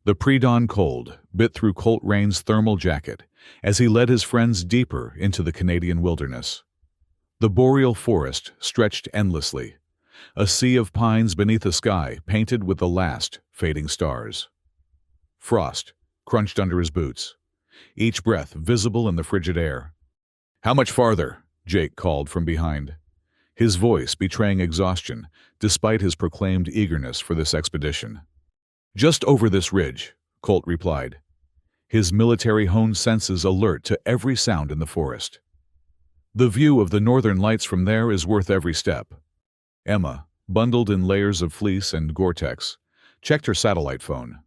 The pre-dawn cold bit through Colt Rain's thermal jacket as he led his friends deeper into the Canadian wilderness. The boreal forest stretched endlessly, a sea of pines beneath a sky painted with the last fading stars. Frost crunched under his boots, each breath visible in the frigid air. "How much farther?" Jake called from behind, his voice betraying exhaustion despite his proclaimed eagerness for this expedition. "Just over this ridge," Colt replied, his military-honed senses alert to every sound in the forest. "The view of the northern lights from there is worth every step." Emma, bundled in layers of fleece and Gore-Tex, checked her satellite phone.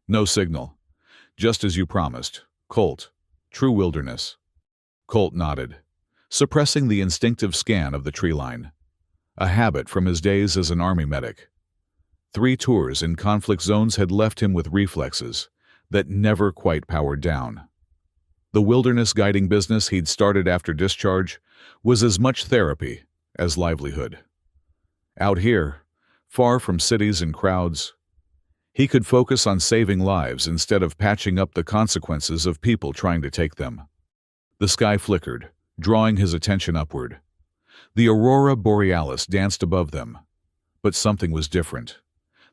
"No signal. Just as you promised. Colt, true wilderness." Colt nodded, suppressing the instinctive scan of the tree line, a habit from his days as an army medic. 3 tours in conflict zones had left him with reflexes that never quite powered down. The wilderness guiding business he'd started after discharge was as much therapy as livelihood. Out here, far from cities and crowds, he could focus on saving lives instead of patching up the consequences of people trying to take them. The sky flickered, drawing his attention upward. The aurora borealis danced above them, but something was different.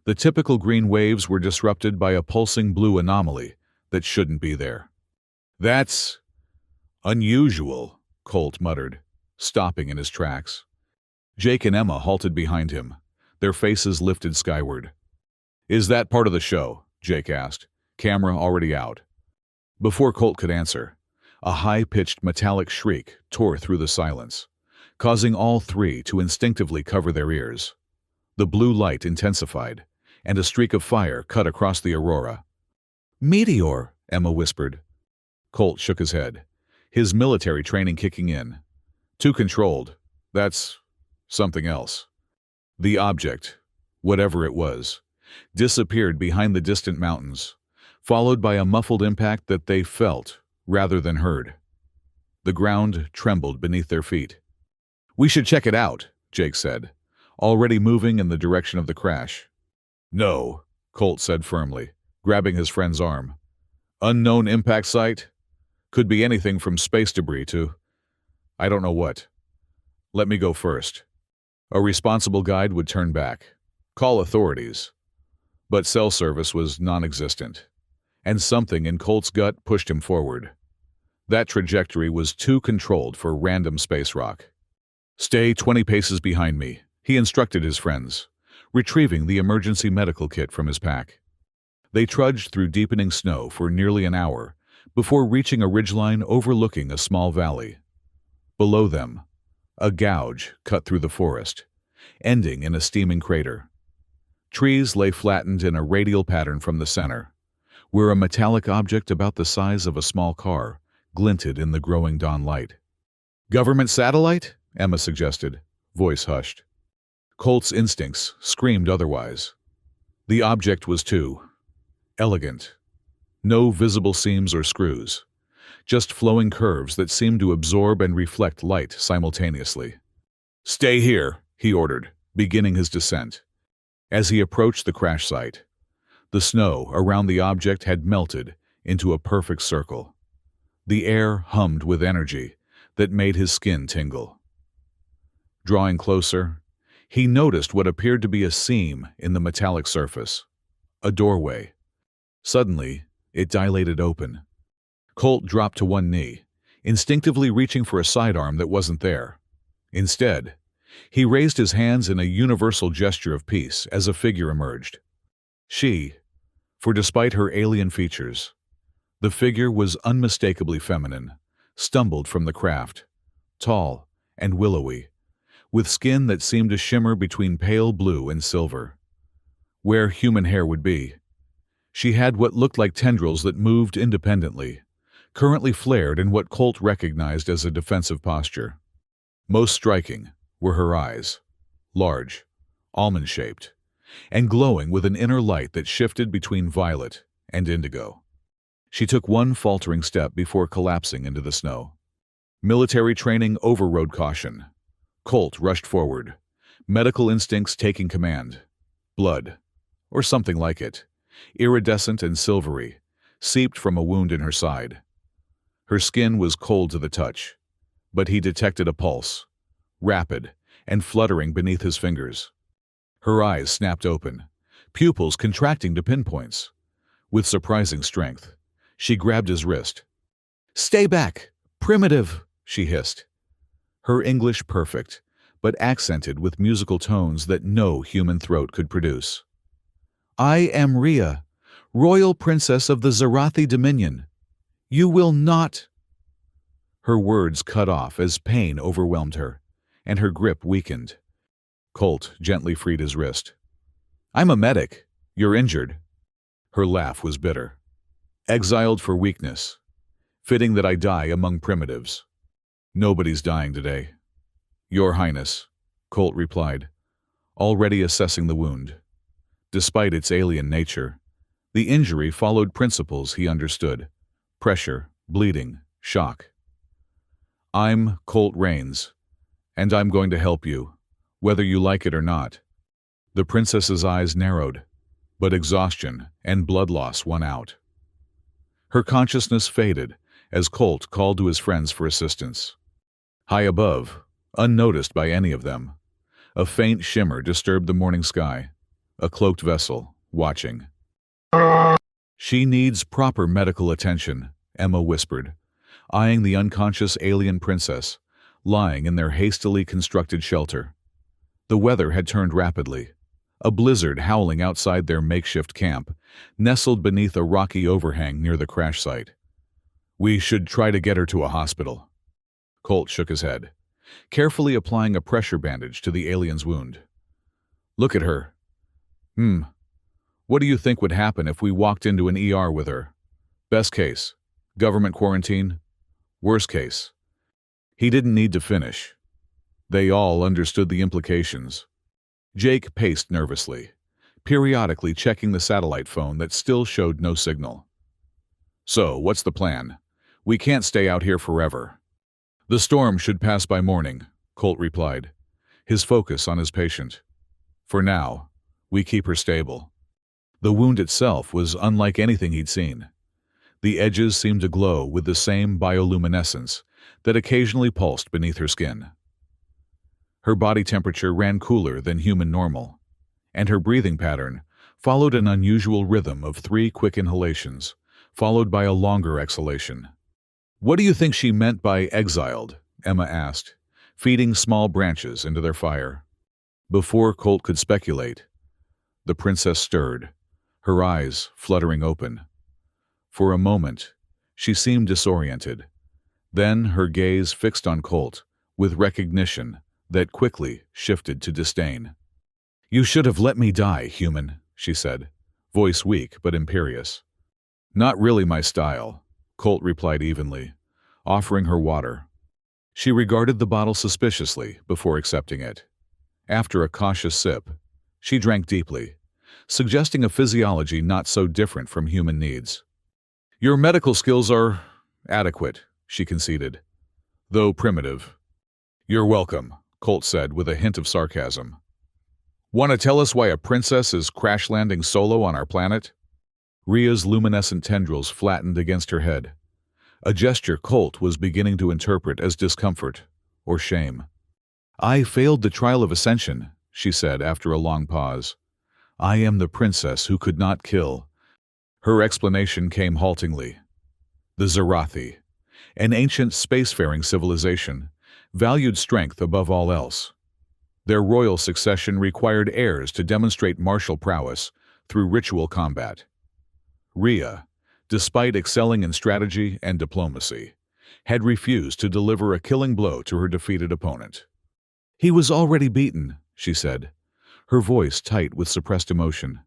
The typical green waves were disrupted by a pulsing blue anomaly that shouldn't be there. "That's unusual," Colt muttered, stopping in his tracks. Jake and Emma halted behind him, their faces lifted skyward. "Is that part of the show?" Jake asked, camera already out. Before Colt could answer, a high-pitched metallic shriek tore through the silence, causing all 3 to instinctively cover their ears. The blue light intensified, and a streak of fire cut across the aurora. "Meteor," Emma whispered. Colt shook his head, his military training kicking in. "Too controlled. That's something else." The object, whatever it was, disappeared behind the distant mountains, followed by a muffled impact that they felt rather than heard. The ground trembled beneath their feet. "We should check it out," Jake said, already moving in the direction of the crash. "No," Colt said firmly, grabbing his friend's arm. "Unknown impact site? Could be anything from space debris to I don't know what. Let me go first." A responsible guide would turn back, call authorities. But cell service was non-existent, and something in Colt's gut pushed him forward. That trajectory was too controlled for random space rock. "Stay 20 paces behind me," he instructed his friends, retrieving the emergency medical kit from his pack. They trudged through deepening snow for nearly an hour before reaching a ridgeline overlooking a small valley. Below them, a gouge cut through the forest, ending in a steaming crater. Trees lay flattened in a radial pattern from the center, where a metallic object about the size of a small car glinted in the growing dawn light. "Government satellite?" Emma suggested, voice hushed. Colt's instincts screamed otherwise. The object was too elegant. No visible seams or screws, just flowing curves that seemed to absorb and reflect light simultaneously. "Stay here," he ordered, beginning his descent. As he approached the crash site, the snow around the object had melted into a perfect circle. The air hummed with energy that made his skin tingle. Drawing closer, he noticed what appeared to be a seam in the metallic surface, a doorway. Suddenly, it dilated open. Colt dropped to one knee, instinctively reaching for a sidearm that wasn't there. Instead, he raised his hands in a universal gesture of peace as a figure emerged. For despite her alien features, the figure was unmistakably feminine, stumbled from the craft, tall and willowy, with skin that seemed to shimmer between pale blue and silver. Where human hair would be, she had what looked like tendrils that moved independently, currently flared in what Colt recognized as a defensive posture. Most striking were her eyes, large, almond-shaped, and glowing with an inner light that shifted between violet and indigo. She took one faltering step before collapsing into the snow. Military training overrode caution. Colt rushed forward, medical instincts taking command. Blood, or something like it, iridescent and silvery, seeped from a wound in her side. Her skin was cold to the touch, but he detected a pulse, rapid and fluttering beneath his fingers. Her eyes snapped open, pupils contracting to pinpoints. With surprising strength, she grabbed his wrist. "Stay back! Primitive!" she hissed. Her English perfect, but accented with musical tones that no human throat could produce. "I am Rhea, Royal Princess of the Zarathi Dominion. You will not—" Her words cut off as pain overwhelmed her, and her grip weakened. Colt gently freed his wrist. "I'm a medic. You're injured." Her laugh was bitter. "Exiled for weakness. Fitting that I die among primitives. Nobody's dying today." "Your Highness," Colt replied, already assessing the wound. Despite its alien nature, the injury followed principles he understood: pressure, bleeding, shock. "I'm Colt Rains, and I'm going to help you, whether you like it or not." The princess's eyes narrowed, but exhaustion and blood loss won out. Her consciousness faded as Colt called to his friends for assistance. High above, unnoticed by any of them, a faint shimmer disturbed the morning sky, a cloaked vessel, watching. "She needs proper medical attention," Emma whispered, eyeing the unconscious alien princess, lying in their hastily constructed shelter. The weather had turned rapidly, a blizzard howling outside their makeshift camp, nestled beneath a rocky overhang near the crash site. "We should try to get her to a hospital." Colt shook his head, carefully applying a pressure bandage to the alien's wound. "Look at her. What do you think would happen if we walked into an ER with her? Best case, government quarantine. Worst case." He didn't need to finish. They all understood the implications. Jake paced nervously, periodically checking the satellite phone that still showed no signal. "So, what's the plan? We can't stay out here forever." "The storm should pass by morning," Colt replied, his focus on his patient. "For now, we keep her stable." The wound itself was unlike anything he'd seen. The edges seemed to glow with the same bioluminescence that occasionally pulsed beneath her skin. Her body temperature ran cooler than human normal, and her breathing pattern followed an unusual rhythm of 3 quick inhalations, followed by a longer exhalation. "What do you think she meant by exiled?" Emma asked, feeding small branches into their fire. Before Colt could speculate, the princess stirred, her eyes fluttering open. For a moment, she seemed disoriented. Then her gaze fixed on Colt, with recognition that quickly shifted to disdain. "You should have let me die, human," she said, voice weak but imperious. "Not really my style," Colt replied evenly, offering her water. She regarded the bottle suspiciously before accepting it. After a cautious sip, she drank deeply, suggesting a physiology not so different from human needs. "Your medical skills are adequate," she conceded, though primitive. "You're welcome," Colt said with a hint of sarcasm. "Want to tell us why a princess is crash-landing solo on our planet?" Rhea's luminescent tendrils flattened against her head, a gesture Colt was beginning to interpret as discomfort or shame. "I failed the trial of ascension," she said after a long pause. "I am the princess who could not kill." Her explanation came haltingly. The Zarathi, an ancient spacefaring civilization, valued strength above all else. Their royal succession required heirs to demonstrate martial prowess through ritual combat. Rhea, despite excelling in strategy and diplomacy, had refused to deliver a killing blow to her defeated opponent. "He was already beaten," she said, her voice tight with suppressed emotion.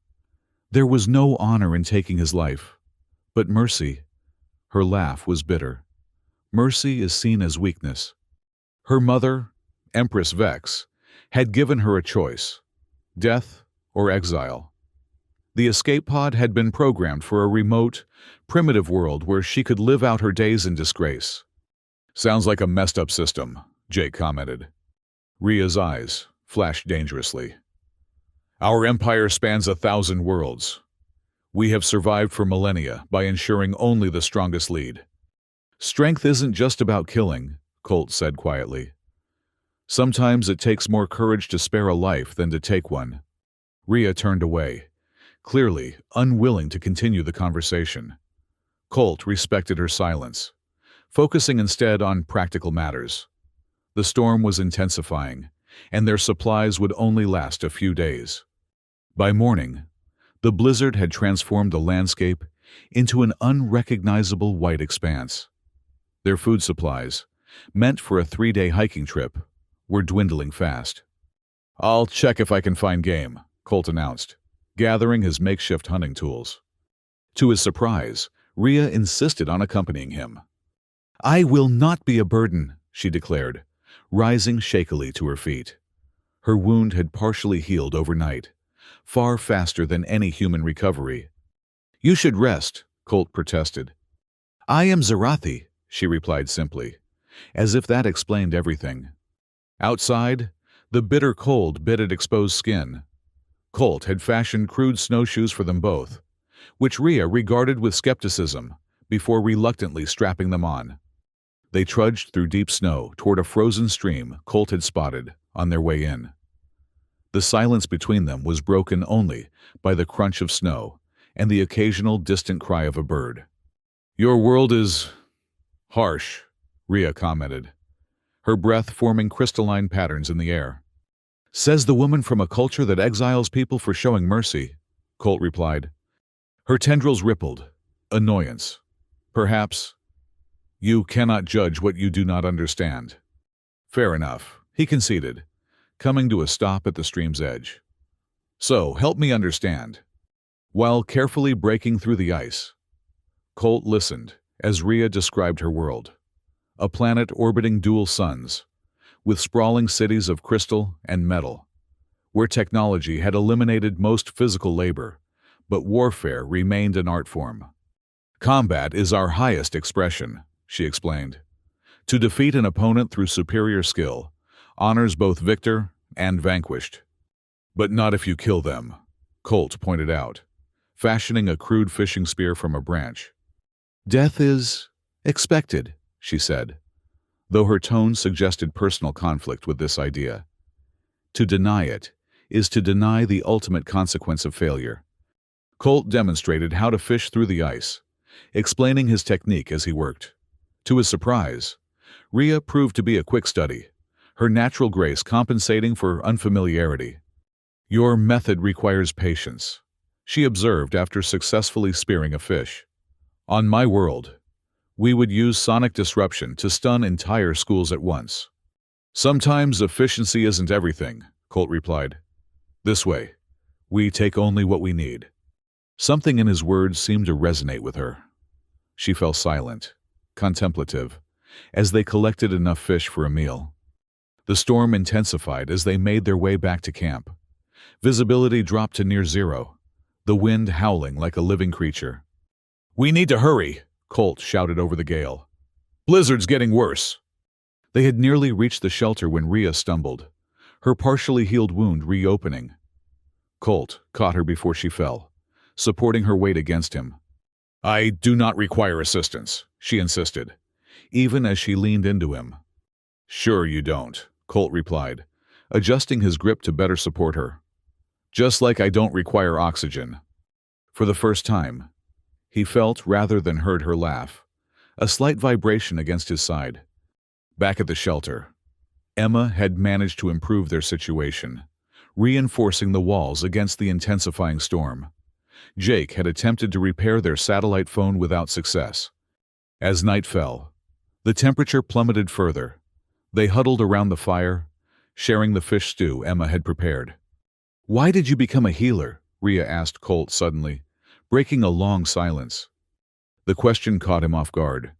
"There was no honor in taking his life. But mercy—" her laugh was bitter. "Mercy is seen as weakness." Her mother, Empress Vex, had given her a choice: death or exile. The escape pod had been programmed for a remote, primitive world where she could live out her days in disgrace. "Sounds like a messed up system," Jake commented. Rhea's eyes flashed dangerously. "Our empire spans 1,000 worlds. We have survived for millennia by ensuring only the strongest lead. Strength isn't just about killing, Colt said quietly. Sometimes it takes more courage to spare a life than to take one. Rhea turned away, clearly unwilling to continue the conversation. Colt respected her silence, focusing instead on practical matters. The storm was intensifying, and their supplies would only last a few days. By morning, the blizzard had transformed the landscape into an unrecognizable white expanse. Their food supplies, meant for a 3-day hiking trip, were dwindling fast. "I'll check if I can find game," Colt announced, gathering his makeshift hunting tools. To his surprise, Rhea insisted on accompanying him. "I will not be a burden," she declared, rising shakily to her feet. Her wound had partially healed overnight, far faster than any human recovery. "You should rest," Colt protested. "I am Zarathi," she replied simply, as if that explained everything. Outside, the bitter cold bit at exposed skin. Colt had fashioned crude snowshoes for them both, which Rhea regarded with skepticism before reluctantly strapping them on. They trudged through deep snow toward a frozen stream Colt had spotted on their way in. The silence between them was broken only by the crunch of snow and the occasional distant cry of a bird. "Your world is harsh," Rhea commented, her breath forming crystalline patterns in the air. "Says the woman from a culture that exiles people for showing mercy," Colt replied. Her tendrils rippled. Annoyance. Perhaps. "You cannot judge what you do not understand." "Fair enough," he conceded, coming to a stop at the stream's edge. "So, help me understand." While carefully breaking through the ice, Colt listened as Rhea described her world. A planet orbiting dual suns, with sprawling cities of crystal and metal, where technology had eliminated most physical labor, but warfare remained an art form. "Combat is our highest expression," she explained. "To defeat an opponent through superior skill honors both victor and vanquished." "But not if you kill them," Colt pointed out, fashioning a crude fishing spear from a branch. "Death is expected," she said, though her tone suggested personal conflict with this idea. To deny it is to deny the ultimate consequence of failure. Colt demonstrated how to fish through the ice, explaining his technique as he worked. To his surprise, Rhea proved to be a quick study, her natural grace compensating for unfamiliarity. "Your method requires patience," she observed after successfully spearing a fish. "On my world, we would use sonic disruption to stun entire schools at once." "Sometimes efficiency isn't everything," Colt replied. "This way, we take only what we need." Something in his words seemed to resonate with her. She fell silent, contemplative, as they collected enough fish for a meal. The storm intensified as they made their way back to camp. Visibility dropped to near zero, the wind howling like a living creature. "We need to hurry," Colt shouted over the gale. "Blizzard's getting worse." They had nearly reached the shelter when Rhea stumbled, her partially healed wound reopening. Colt caught her before she fell, supporting her weight against him. "I do not require assistance," she insisted, even as she leaned into him. "Sure you don't," Colt replied, adjusting his grip to better support her. "Just like I don't require oxygen." For the first time, he felt rather than heard her laugh, a slight vibration against his side. Back at the shelter, Emma had managed to improve their situation, reinforcing the walls against the intensifying storm. Jake had attempted to repair their satellite phone without success. As night fell, the temperature plummeted further. They huddled around the fire, sharing the fish stew Emma had prepared. "Why did you become a healer?" Rhea asked Colt suddenly, breaking a long silence. The question caught him off guard.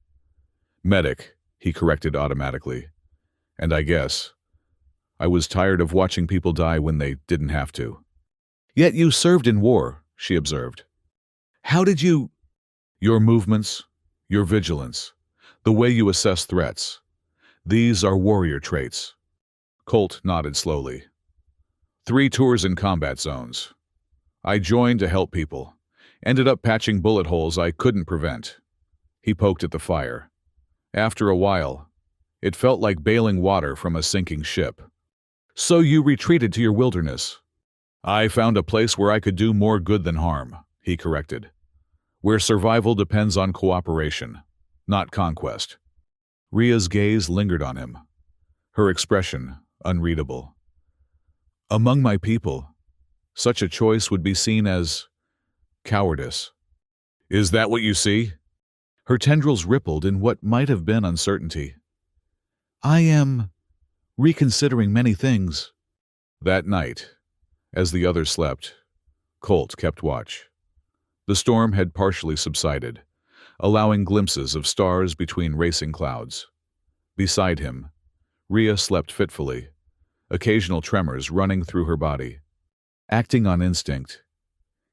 "Medic," he corrected automatically. "And I guess I was tired of watching people die when they didn't have to." "Yet you served in war," she observed. "How did you—" "Your movements, your vigilance, the way you assess threats. These are warrior traits." Colt nodded slowly. 3 tours in combat zones. I joined to help people, Ended up patching bullet holes I couldn't prevent. He poked at the fire. After a while, it felt like bailing water from a sinking ship. So you retreated to your wilderness. I found a place where I could do more good than harm, he corrected. Where survival depends on cooperation, not conquest. Ria's gaze lingered on him, her expression unreadable. Among my people, such a choice would be seen as cowardice. Is that what you see? Her tendrils rippled in what might have been uncertainty. I am reconsidering many things. That night, as the others slept, Colt kept watch. The storm had partially subsided, allowing glimpses of stars between racing clouds. Beside him, Ria slept fitfully, occasional tremors running through her body. Acting on instinct,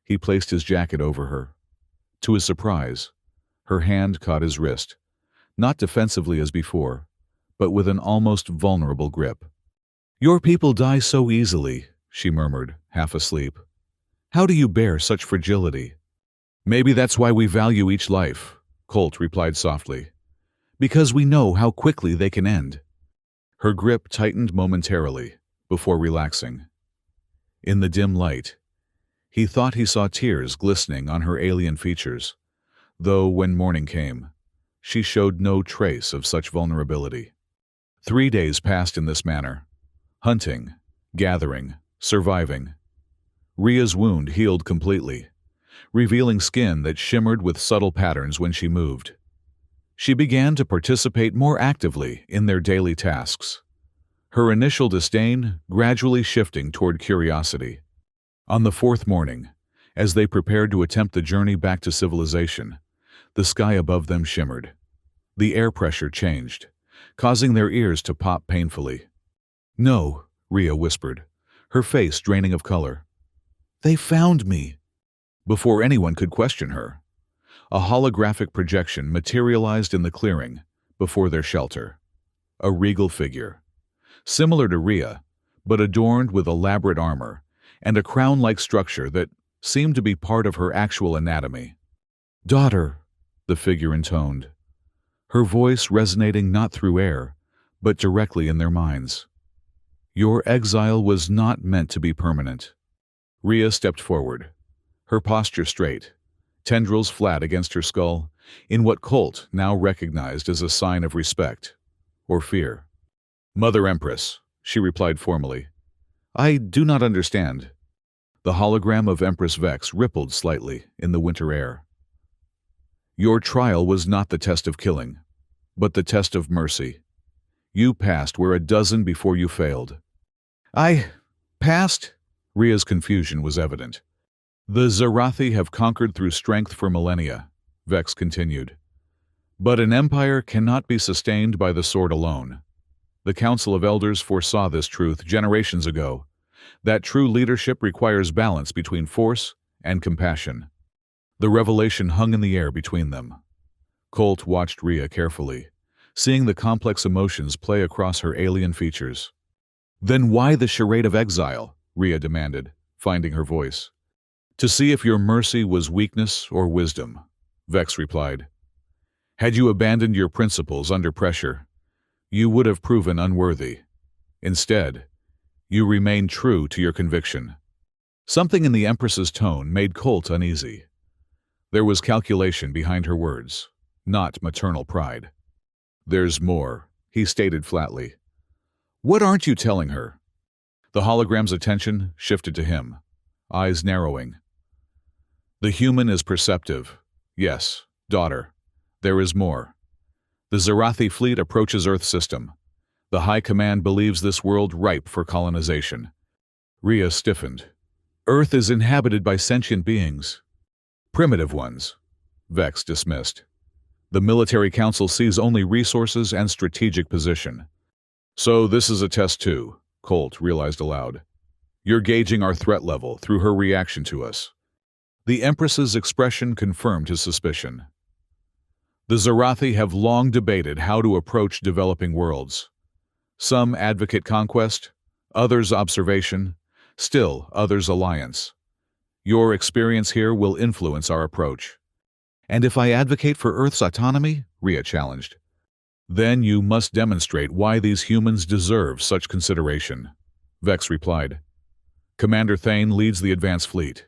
he placed his jacket over her. To his surprise, her hand caught his wrist, not defensively as before, but with an almost vulnerable grip. Your people die so easily, she murmured, half asleep. How do you bear such fragility? Maybe that's why we value each life, Colt replied softly. Because we know how quickly they can end. Her grip tightened momentarily, before relaxing. In the dim light, he thought he saw tears glistening on her alien features, though when morning came, she showed no trace of such vulnerability. 3 days passed in this manner, hunting, gathering, surviving. Ria's wound healed completely, revealing skin that shimmered with subtle patterns when she moved. She began to participate more actively in their daily tasks, her initial disdain gradually shifting toward curiosity. On the 4th morning, as they prepared to attempt the journey back to civilization, the sky above them shimmered. The air pressure changed, causing their ears to pop painfully. No, Ria whispered, her face draining of color. They found me. Before anyone could question her, a holographic projection materialized in the clearing before their shelter. A regal figure, similar to Ria, but adorned with elaborate armor and a crown-like structure that seemed to be part of her actual anatomy. Daughter, the figure intoned, her voice resonating not through air, but directly in their minds. Your exile was not meant to be permanent. Ria stepped forward, her posture straight, tendrils flat against her skull, in what Colt now recognized as a sign of respect, or fear. Mother Empress, she replied formally. I do not understand. The hologram of Empress Vex rippled slightly in the winter air. Your trial was not the test of killing, but the test of mercy. You passed where a dozen before you failed. I passed? Ria's confusion was evident. The Zarathi have conquered through strength for millennia, Vex continued. But an empire cannot be sustained by the sword alone. The Council of Elders foresaw this truth generations ago, that true leadership requires balance between force and compassion. The revelation hung in the air between them. Colt watched Ria carefully, seeing the complex emotions play across her alien features. Then why the charade of exile? Ria demanded, finding her voice. To see if your mercy was weakness or wisdom, Vex replied. Had you abandoned your principles under pressure, you would have proven unworthy. Instead, you remained true to your conviction. Something in the Empress's tone made Colt uneasy. There was calculation behind her words, not maternal pride. There's more, he stated flatly. What aren't you telling her? The hologram's attention shifted to him, eyes narrowing. The human is perceptive. Yes, daughter. There is more. The Zarathi fleet approaches Earth system. The High Command believes this world ripe for colonization. Ria stiffened. Earth is inhabited by sentient beings. Primitive ones, Vex dismissed. The military council sees only resources and strategic position. So this is a test too, Colt realized aloud. You're gauging our threat level through her reaction to us. The Empress's expression confirmed his suspicion. The Zarathi have long debated how to approach developing worlds. Some advocate conquest, others observation, still others alliance. Your experience here will influence our approach. And if I advocate for Earth's autonomy, Rhea challenged, then you must demonstrate why these humans deserve such consideration. Vex replied. Commander Thane leads the advance fleet.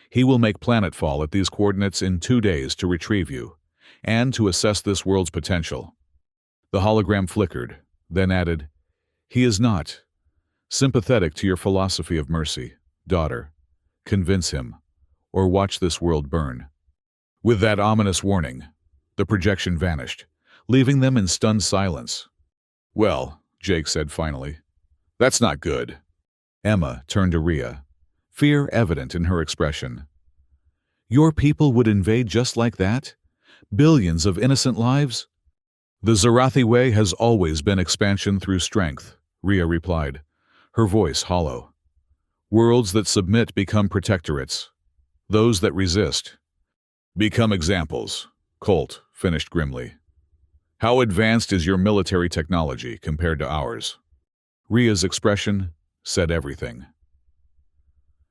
He will make planetfall at these coordinates in 2 days to retrieve you, and to assess this world's potential. The hologram flickered, then added, He is not sympathetic to your philosophy of mercy, daughter. Convince him, or watch this world burn. With that ominous warning, the projection vanished, leaving them in stunned silence. Well, Jake said finally, that's not good. Emma turned to Rhea, fear evident in her expression. Your people would invade just like that? Billions of innocent lives? The Zarathi way has always been expansion through strength, Rhea replied, her voice hollow. Worlds that submit become protectorates. Those that resist become examples, Colt finished grimly. How advanced is your military technology compared to ours? Rhea's expression said everything.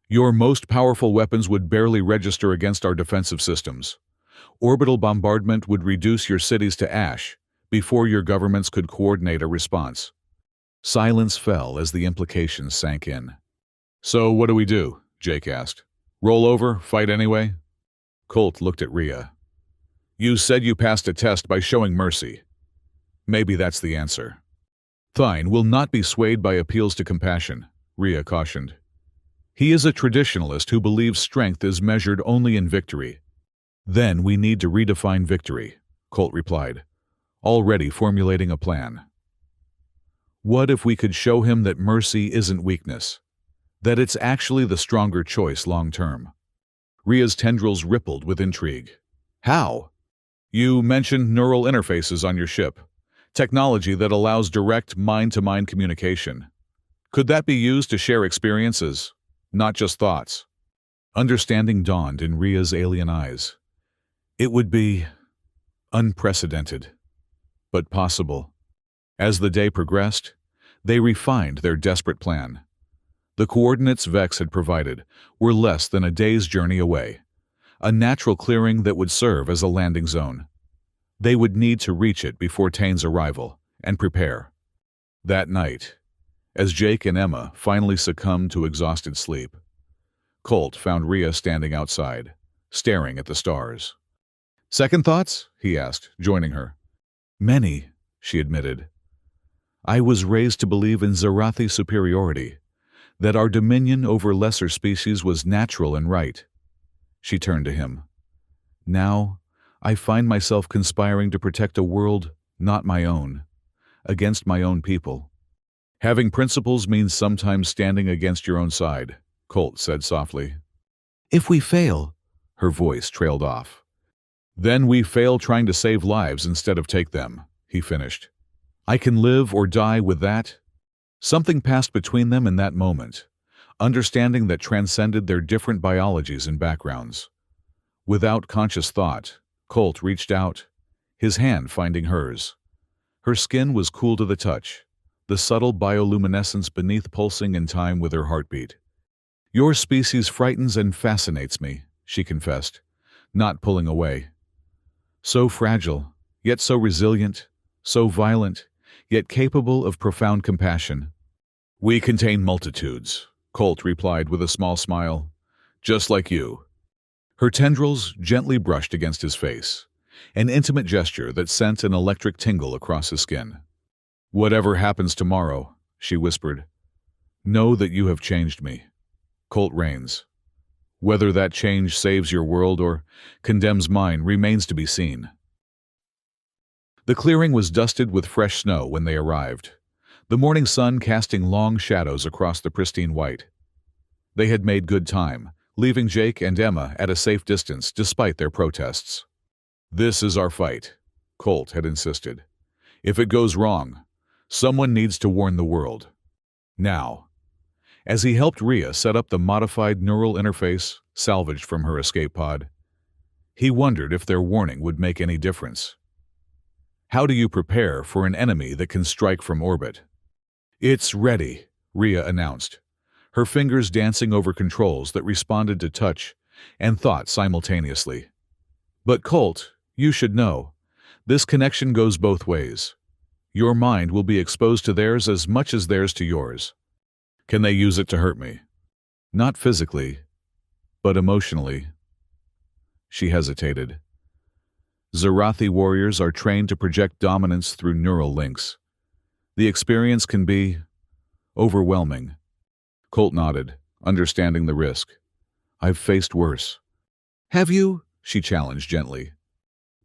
Your most powerful weapons would barely register against our defensive systems. Orbital bombardment would reduce your cities to ash before your governments could coordinate a response. Silence fell as the implications sank in. So what do we do? Jake asked. Roll over, fight anyway? Colt looked at Rhea. You said you passed a test by showing mercy. Maybe that's the answer. Thine will not be swayed by appeals to compassion, Rhea cautioned. He is a traditionalist who believes strength is measured only in victory. Then we need to redefine victory, Colt replied, already formulating a plan. What if we could show him that mercy isn't weakness, that it's actually the stronger choice long term? Rhea's tendrils rippled with intrigue. How? You mentioned neural interfaces on your ship, technology that allows direct mind-to-mind communication. Could that be used to share experiences, not just thoughts? Understanding dawned in Rhea's alien eyes. It would be unprecedented, but possible. As the day progressed, they refined their desperate plan. The coordinates Vex had provided were less than a day's journey away, a natural clearing that would serve as a landing zone. They would need to reach it before Tane's arrival and prepare. That night, as Jake and Emma finally succumbed to exhausted sleep, Colt found Rhea standing outside, staring at the stars. Second thoughts? He asked, joining her. Many, she admitted. I was raised to believe in Zarathi superiority, that our dominion over lesser species was natural and right. She turned to him. Now, I find myself conspiring to protect a world not my own, against my own people. Having principles means sometimes standing against your own side, Colt said softly. If we fail, her voice trailed off. Then we fail trying to save lives instead of take them, he finished. I can live or die with that. Something passed between them in that moment, understanding that transcended their different biologies and backgrounds. Without conscious thought, Colt reached out, his hand finding hers. Her skin was cool to the touch, the subtle bioluminescence beneath pulsing in time with her heartbeat. Your species frightens and fascinates me, she confessed, not pulling away. So fragile, yet so resilient, so violent, yet capable of profound compassion. We contain multitudes, Colt replied with a small smile, just like you. Her tendrils gently brushed against his face, an intimate gesture that sent an electric tingle across his skin. Whatever happens tomorrow, she whispered, know that you have changed me. Colt Rains. Whether that change saves your world or condemns mine remains to be seen. The clearing was dusted with fresh snow when they arrived, the morning sun casting long shadows across the pristine white. They had made good time, leaving Jake and Emma at a safe distance despite their protests. This is our fight, Colt had insisted. If it goes wrong, someone needs to warn the world. Now. As he helped Rhea set up the modified neural interface salvaged from her escape pod, he wondered if their warning would make any difference. How do you prepare for an enemy that can strike from orbit? It's ready, Rhea announced, her fingers dancing over controls that responded to touch and thought simultaneously. But Colt, you should know, this connection goes both ways. Your mind will be exposed to theirs as much as theirs to yours. Can they use it to hurt me? Not physically, but emotionally. She hesitated. Zarathi warriors are trained to project dominance through neural links. The experience can be overwhelming. Colt nodded, understanding the risk. I've faced worse. Have you? She challenged gently.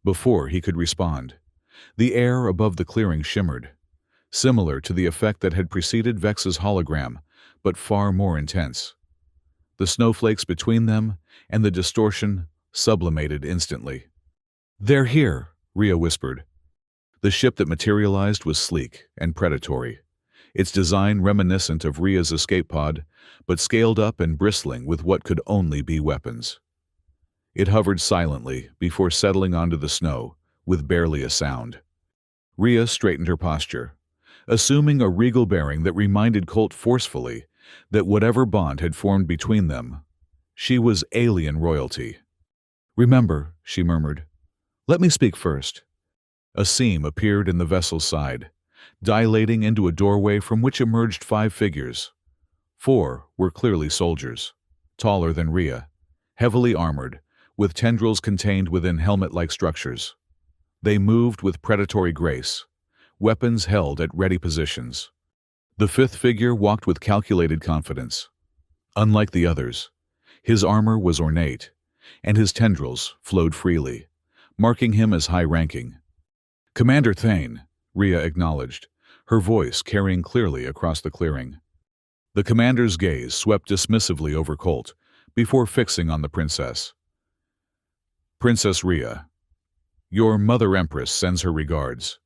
Before he could respond, the air above the clearing shimmered, similar to the effect that had preceded Vex's hologram, but far more intense. The snowflakes between them and the distortion sublimated instantly. They're here, Rhea whispered. The ship that materialized was sleek and predatory, its design reminiscent of Rhea's escape pod, but scaled up and bristling with what could only be weapons. It hovered silently before settling onto the snow, with barely a sound. Rhea straightened her posture, assuming a regal bearing that reminded Colt forcefully that whatever bond had formed between them, she was alien royalty. Remember, she murmured. Let me speak first. A seam appeared in the vessel's side, dilating into a doorway from which emerged 5 figures. 4 were clearly soldiers, taller than Rhea, heavily armored, with tendrils contained within helmet-like structures. They moved with predatory grace, weapons held at ready positions. The 5th figure walked with calculated confidence. Unlike the others, his armor was ornate, and his tendrils flowed freely, marking him as high-ranking. Commander Thane, Rhea acknowledged, her voice carrying clearly across the clearing. The commander's gaze swept dismissively over Colt, before fixing on the princess. Princess Rhea, your Mother Empress sends her regards.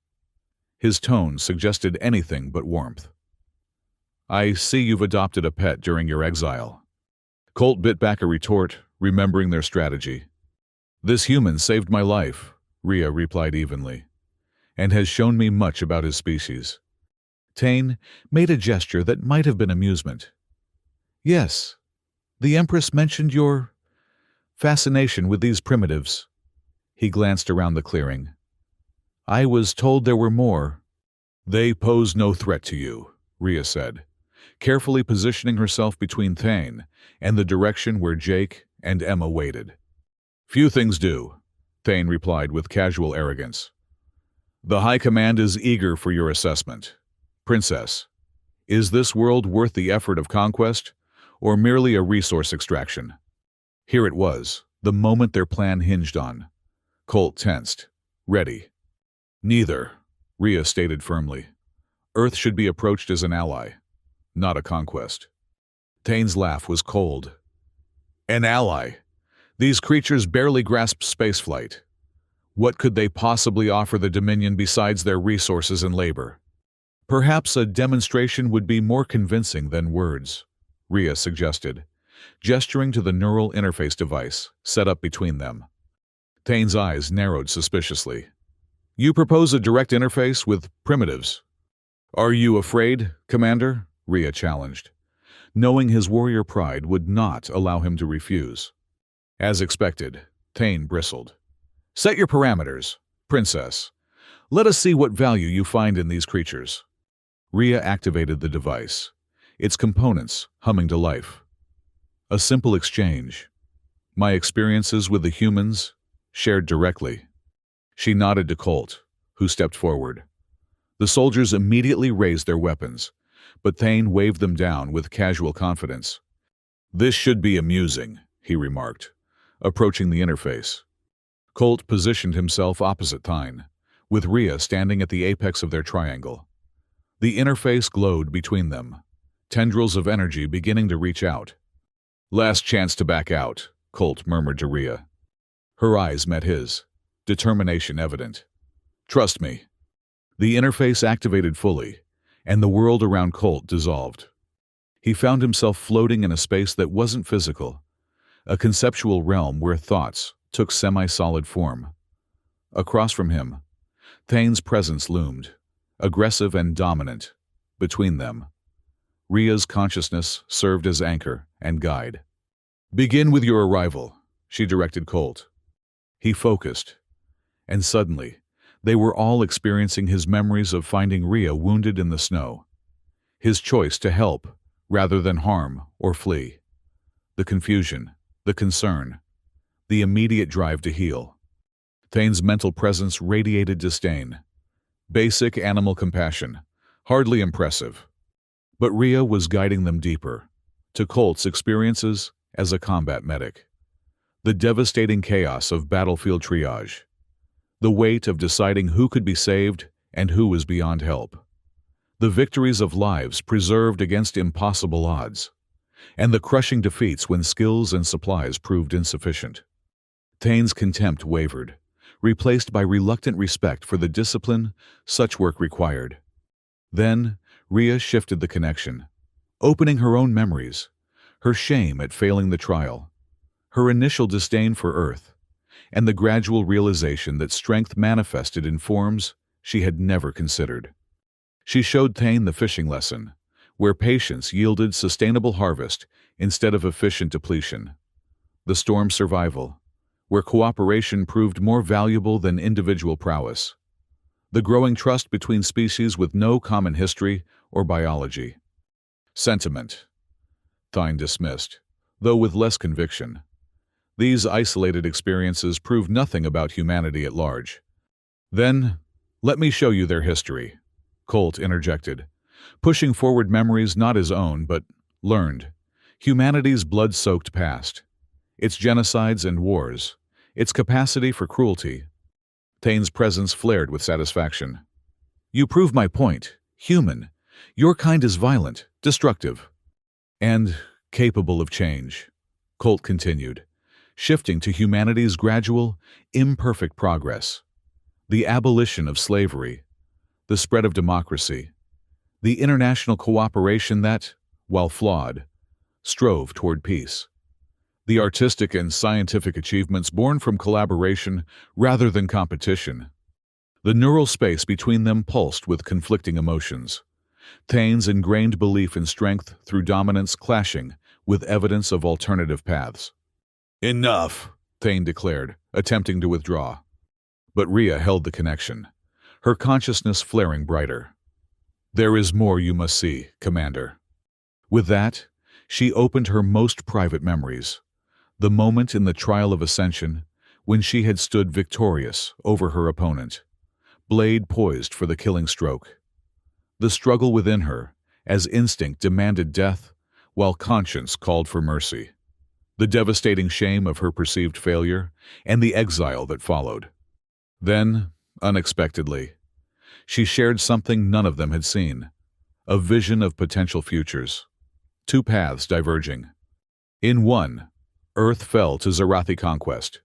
His tone suggested anything but warmth. I see you've adopted a pet during your exile. Colt bit back a retort, remembering their strategy. This human saved my life, Rhea replied evenly, and has shown me much about his species. Thane made a gesture that might have been amusement. Yes, the Empress mentioned your fascination with these primitives. He glanced around the clearing. I was told there were more. They pose no threat to you, Rhea said, carefully positioning herself between Thane and the direction where Jake and Emma waited. Few things do, Thane replied with casual arrogance. The High Command is eager for your assessment. Princess, is this world worth the effort of conquest, or merely a resource extraction? Here it was, the moment their plan hinged on. Colt tensed, ready. Neither, Rhea stated firmly. Earth should be approached as an ally, not a conquest. Thane's laugh was cold. An ally? These creatures barely grasp spaceflight. What could they possibly offer the Dominion besides their resources and labor? Perhaps a demonstration would be more convincing than words, Rhea suggested, gesturing to the neural interface device set up between them. Thane's eyes narrowed suspiciously. You propose a direct interface with primitives. Are you afraid, Commander? Rhea challenged, knowing his warrior pride would not allow him to refuse. As expected, Thane bristled. Set your parameters, Princess. Let us see what value you find in these creatures. Rhea activated the device, its components humming to life. A simple exchange. My experiences with the humans, shared directly. She nodded to Colt, who stepped forward. The soldiers immediately raised their weapons, but Thane waved them down with casual confidence. This should be amusing, he remarked, approaching the interface. Colt positioned himself opposite Thane, with Rhea standing at the apex of their triangle. The interface glowed between them, tendrils of energy beginning to reach out. Last chance to back out, Colt murmured to Rhea. Her eyes met his, determination evident. Trust me. The interface activated fully, and the world around Colt dissolved. He found himself floating in a space that wasn't physical, a conceptual realm where thoughts took semi-solid form. Across from him, Thane's presence loomed, aggressive and dominant, between them. Ria's consciousness served as anchor and guide. "Begin with your arrival," she directed Colt. He focused, and suddenly, they were all experiencing his memories of finding Ria wounded in the snow. His choice to help, rather than harm or flee. The confusion, the concern, the immediate drive to heal. Thane's mental presence radiated disdain. Basic animal compassion, hardly impressive. But Ria was guiding them deeper, to Colt's experiences as a combat medic. The devastating chaos of battlefield triage. The weight of deciding who could be saved and who was beyond help. The victories of lives preserved against impossible odds. And the crushing defeats when skills and supplies proved insufficient. Thane's contempt wavered, replaced by reluctant respect for the discipline such work required. Then, Ria shifted the connection, opening her own memories, her shame at failing the trial, her initial disdain for Earth, and the gradual realization that strength manifested in forms she had never considered. She showed Thane the fishing lesson, where patience yielded sustainable harvest instead of efficient depletion. The storm survival, where cooperation proved more valuable than individual prowess. The growing trust between species with no common history or biology. Sentiment. Thane dismissed, though with less conviction. These isolated experiences prove nothing about humanity at large. "Then, let me show you their history," Colt interjected, pushing forward memories not his own but learned. Humanity's blood-soaked past. Its genocides and wars. Its capacity for cruelty. Thane's presence flared with satisfaction. "You prove my point. Human. Your kind is violent, destructive, and capable of change," Colt continued, shifting to humanity's gradual, imperfect progress. The abolition of slavery, the spread of democracy, the international cooperation that, while flawed, strove toward peace. The artistic and scientific achievements born from collaboration rather than competition. The neural space between them pulsed with conflicting emotions. Thane's ingrained belief in strength through dominance clashing with evidence of alternative paths. "Enough," Thane declared, attempting to withdraw. But Ria held the connection, her consciousness flaring brighter. "There is more you must see, Commander." With that, she opened her most private memories. The moment in the trial of ascension when she had stood victorious over her opponent, blade poised for the killing stroke. The struggle within her, as instinct demanded death, while conscience called for mercy. The devastating shame of her perceived failure, and the exile that followed. Then, unexpectedly, she shared something none of them had seen. A vision of potential futures. Two paths diverging. In one, Earth fell to Zarathi conquest.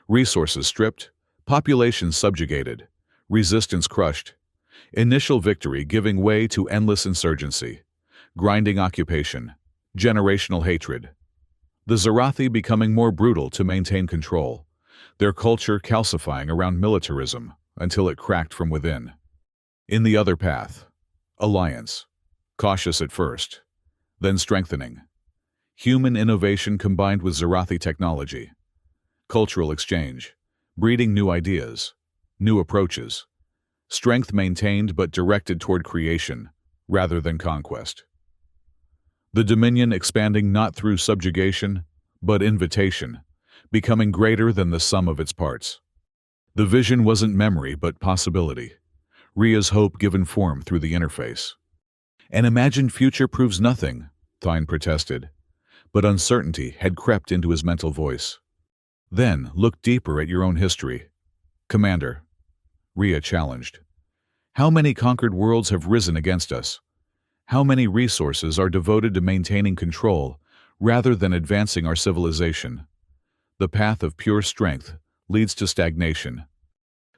Resources stripped, population subjugated, resistance crushed. Initial victory giving way to endless insurgency, grinding occupation, generational hatred. The Zarathi becoming more brutal to maintain control, their culture calcifying around militarism until it cracked from within. In the other path, alliance, cautious at first, then strengthening. Human innovation combined with Zarathi technology. Cultural exchange, breeding new ideas, new approaches. Strength maintained but directed toward creation, rather than conquest. The dominion expanding not through subjugation, but invitation, becoming greater than the sum of its parts. The vision wasn't memory but possibility. Ria's hope given form through the interface. "An imagined future proves nothing," Thine protested, but uncertainty had crept into his mental voice. "Then look deeper at your own history. Commander," Ria challenged. "How many conquered worlds have risen against us? How many resources are devoted to maintaining control rather than advancing our civilization? The path of pure strength leads to stagnation."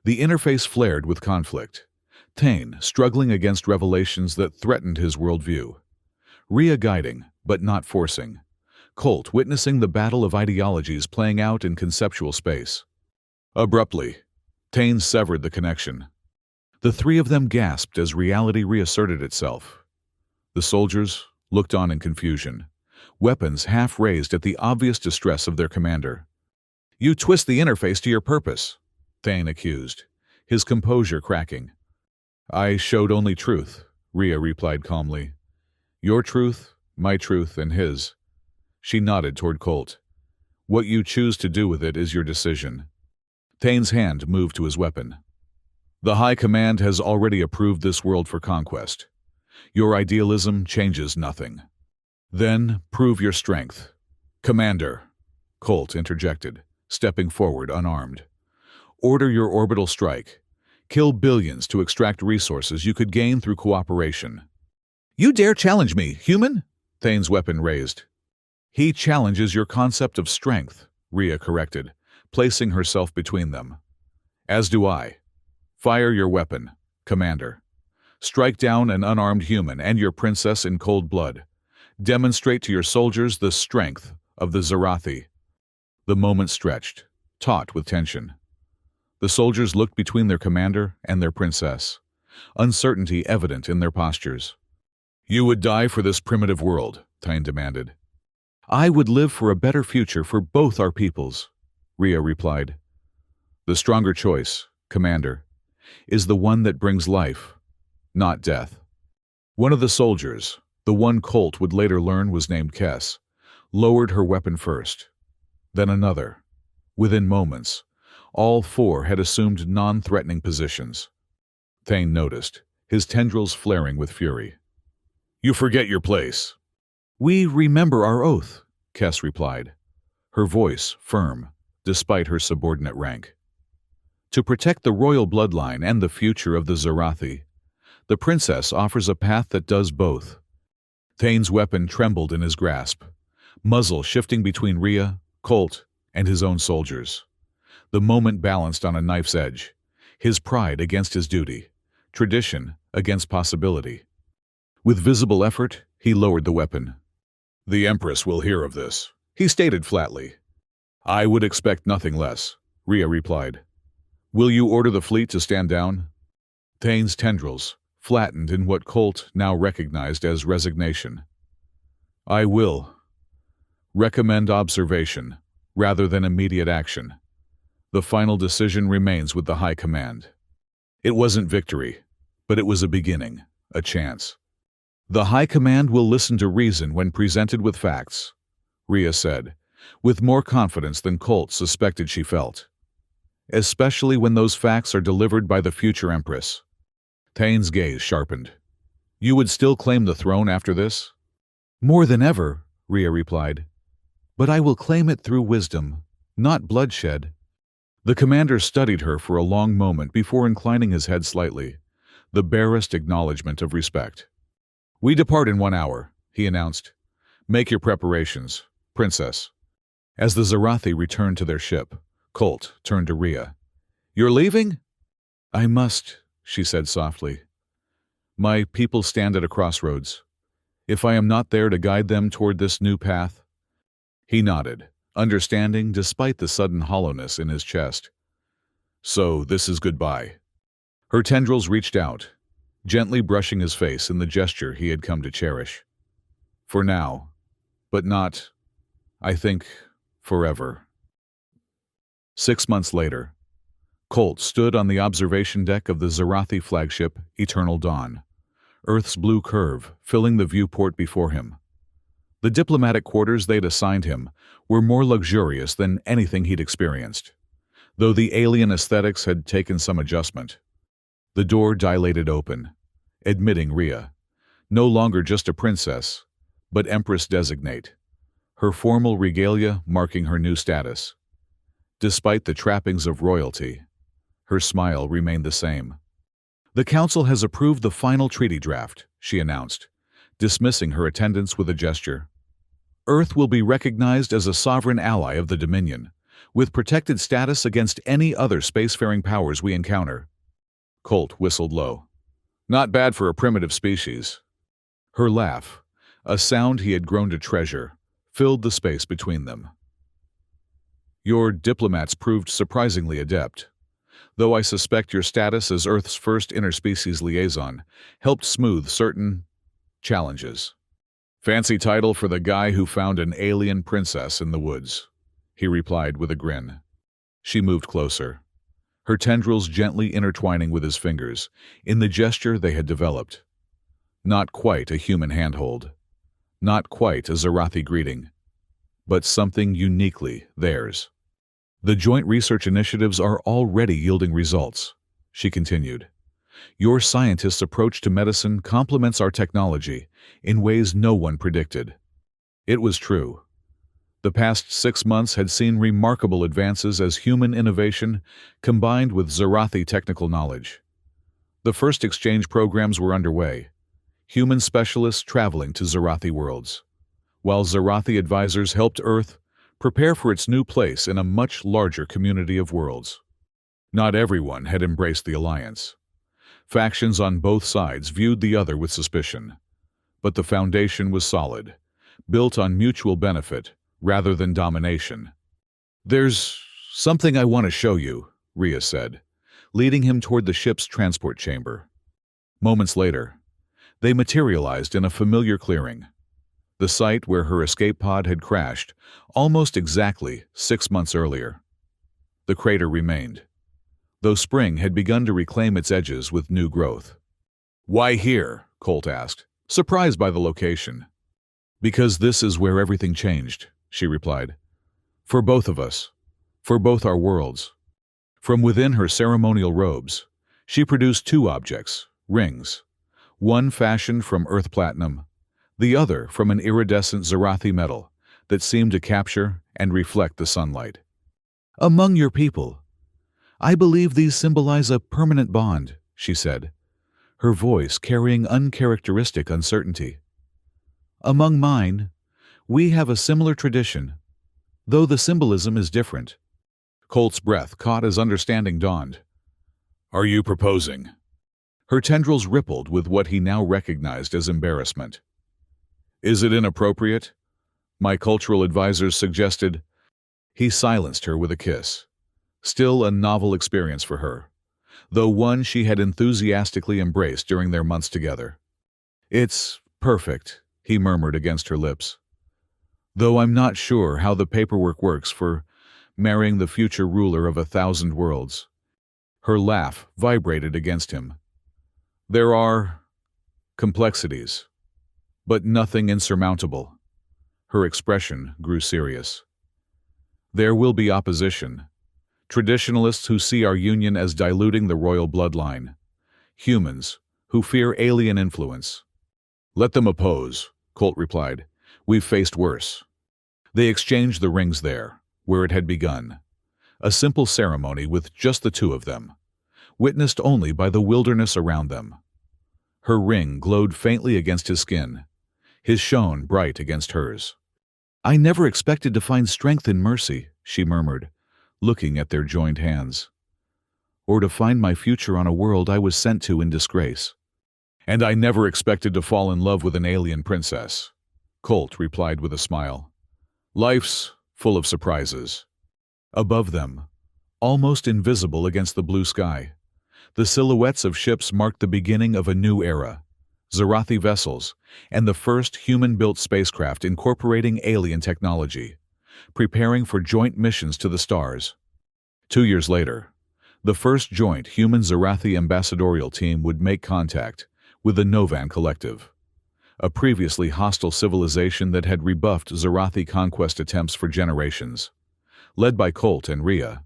The interface flared with conflict. Thane struggling against revelations that threatened his worldview. Ria guiding, but not forcing. Colt witnessing the battle of ideologies playing out in conceptual space. Abruptly, Thane severed the connection. The three of them gasped as reality reasserted itself. The soldiers, looked on in confusion, weapons half raised at the obvious distress of their commander. "You twist the interface to your purpose," Thane accused, his composure cracking. "I showed only truth," Rhea replied calmly. "Your truth, my truth, and his." She nodded toward Colt. "What you choose to do with it is your decision." Thane's hand moved to his weapon. "The High Command has already approved this world for conquest. Your idealism changes nothing." "Then prove your strength." "Commander," Colt interjected, stepping forward unarmed. "Order your orbital strike. Kill billions to extract resources you could gain through cooperation." "You dare challenge me, human?" Thane's weapon raised. "He challenges your concept of strength," Rhea corrected, placing herself between them. "As do I. Fire your weapon, Commander. Strike down an unarmed human and your princess in cold blood. Demonstrate to your soldiers the strength of the Zarathi." The moment stretched, taut with tension. The soldiers looked between their commander and their princess, uncertainty evident in their postures. "You would die for this primitive world," Thane demanded. "I would live for a better future for both our peoples," Rhea replied. "The stronger choice, Commander, is the one that brings life, not death." One of the soldiers, the one Colt would later learn was named Kess, lowered her weapon first. Then another. Within moments, all four had assumed non-threatening positions. Thane noticed, his tendrils flaring with fury. "You forget your place." "We remember our oath," Kess replied, her voice firm, despite her subordinate rank. "To protect the royal bloodline and the future of the Zarathi, the princess offers a path that does both." Thane's weapon trembled in his grasp, muzzle shifting between Rhea, Colt, and his own soldiers. The moment balanced on a knife's edge, his pride against his duty, tradition against possibility. With visible effort, he lowered the weapon. "The Empress will hear of this," he stated flatly. "I would expect nothing less," Rhea replied. "Will you order the fleet to stand down?" Thane's tendrils flattened in what Colt now recognized as resignation. "I will. Recommend observation, rather than immediate action. The final decision remains with the High Command." It wasn't victory, but it was a beginning, a chance. "The High Command will listen to reason when presented with facts," Rhea said, with more confidence than Colt suspected she felt. "Especially when those facts are delivered by the future Empress." Thane's gaze sharpened. "You would still claim the throne after this?" "More than ever," Rhea replied. "But I will claim it through wisdom, not bloodshed." The commander studied her for a long moment before inclining his head slightly, the barest acknowledgement of respect. "We depart in 1 hour," he announced. "Make your preparations, Princess." As the Zarathi returned to their ship, Colt turned to Rhea. "You're leaving?" "I must," she said softly. "My people stand at a crossroads. If I am not there to guide them toward this new path—" He nodded, understanding despite the sudden hollowness in his chest. "So this is goodbye." Her tendrils reached out, gently brushing his face in the gesture he had come to cherish. "For now, but not, I think, forever." 6 months later, Colt stood on the observation deck of the Zarathi flagship Eternal Dawn, Earth's blue curve filling the viewport before him. The diplomatic quarters they'd assigned him were more luxurious than anything he'd experienced, though the alien aesthetics had taken some adjustment. The door dilated open, admitting Rhea, no longer just a princess, but Empress designate, her formal regalia marking her new status. Despite the trappings of royalty, her smile remained the same. "The Council has approved the final treaty draft," she announced, dismissing her attendants with a gesture. "Earth will be recognized as a sovereign ally of the Dominion, with protected status against any other spacefaring powers we encounter." Colt whistled low. "Not bad for a primitive species." Her laugh, a sound he had grown to treasure, filled the space between them. "Your diplomats proved surprisingly adept, though I suspect your status as Earth's first interspecies liaison helped smooth certain challenges." Fancy title for the guy who found an alien princess in the woods, he replied with a grin. She moved closer, her tendrils gently intertwining with his fingers, in the gesture they had developed. Not quite a human handhold, not quite a Zarathi greeting, but something uniquely theirs. The joint research initiatives are already yielding results, she continued. Your scientists' approach to medicine complements our technology in ways no one predicted. It was true. The past 6 months had seen remarkable advances as human innovation combined with Zarathi technical knowledge. The first exchange programs were underway, human specialists traveling to Zarathi worlds, while Zarathi advisors helped Earth prepare for its new place in a much larger community of worlds. Not everyone had embraced the alliance. Factions on both sides viewed the other with suspicion, but the foundation was solid, built on mutual benefit rather than domination. There's something I want to show you, Rhea said, leading him toward the ship's transport chamber. Moments later, they materialized in a familiar clearing, the site where her escape pod had crashed almost exactly 6 months earlier. The crater remained, though spring had begun to reclaim its edges with new growth. "Why here?" Colt asked, surprised by the location. "Because this is where everything changed," she replied. "For both of us. For both our worlds." From within her ceremonial robes, she produced 2 objects, rings, one fashioned from earth platinum, the other from an iridescent Zarathi metal that seemed to capture and reflect the sunlight. "Among your people, I believe these symbolize a permanent bond," she said, her voice carrying uncharacteristic uncertainty. "Among mine, we have a similar tradition, though the symbolism is different." Colt's breath caught as understanding dawned. "Are you proposing?" Her tendrils rippled with what he now recognized as embarrassment. "Is it inappropriate?" My cultural advisors suggested. He silenced her with a kiss. Still a novel experience for her, though one she had enthusiastically embraced during their months together. "It's perfect," he murmured against her lips. "Though I'm not sure how the paperwork works for marrying the future ruler of 1,000 worlds." Her laugh vibrated against him. "There are complexities, but nothing insurmountable." Her expression grew serious. "There will be opposition. Traditionalists who see our union as diluting the royal bloodline. Humans who fear alien influence." "Let them oppose," Colt replied. "We've faced worse." They exchanged the rings there, where it had begun. A simple ceremony with just the 2 of them, witnessed only by the wilderness around them. Her ring glowed faintly against his skin, his shone bright against hers. "I never expected to find strength in mercy," she murmured, looking at their joined hands. "Or to find my future on a world I was sent to in disgrace." "And I never expected to fall in love with an alien princess," Colt replied with a smile. "Life's full of surprises." Above them, almost invisible against the blue sky, the silhouettes of ships marked the beginning of a new era. Zarathi vessels, and the first human-built spacecraft incorporating alien technology, preparing for joint missions to the stars. 2 years later, the first joint human Zarathi ambassadorial team would make contact with the Novan Collective, a previously hostile civilization that had rebuffed Zarathi conquest attempts for generations. Led by Colt and Rhea,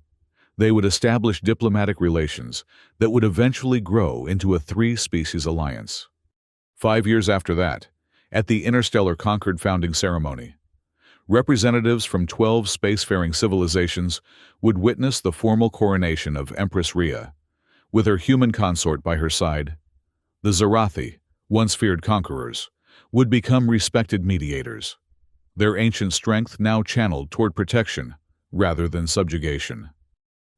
they would establish diplomatic relations that would eventually grow into a 3-species alliance. 5 years after that, at the Interstellar Concord founding ceremony, representatives from 12 spacefaring civilizations would witness the formal coronation of Empress Rhea, with her human consort by her side. The Zarathi, once feared conquerors, would become respected mediators, their ancient strength now channeled toward protection rather than subjugation.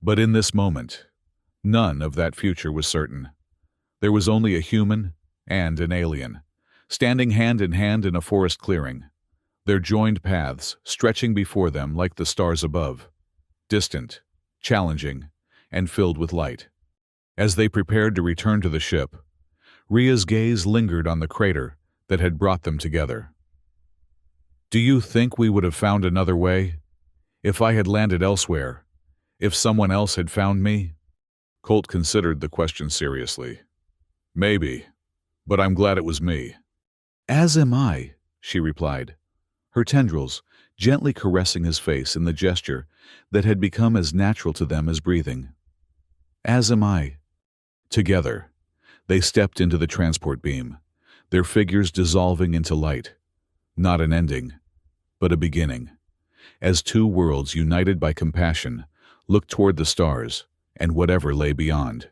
But in this moment, none of that future was certain. There was only a human and an alien, standing hand in hand in a forest clearing, their joined paths stretching before them like the stars above, distant, challenging, and filled with light. As they prepared to return to the ship, Rhea's gaze lingered on the crater that had brought them together. Do you think we would have found another way? If I had landed elsewhere? If someone else had found me? Colt considered the question seriously. Maybe, but I'm glad it was me. As am I, she replied, her tendrils gently caressing his face in the gesture that had become as natural to them as breathing. As am I. Together, they stepped into the transport beam, their figures dissolving into light. Not an ending, but a beginning. As two worlds united by compassion looked toward the stars and whatever lay beyond.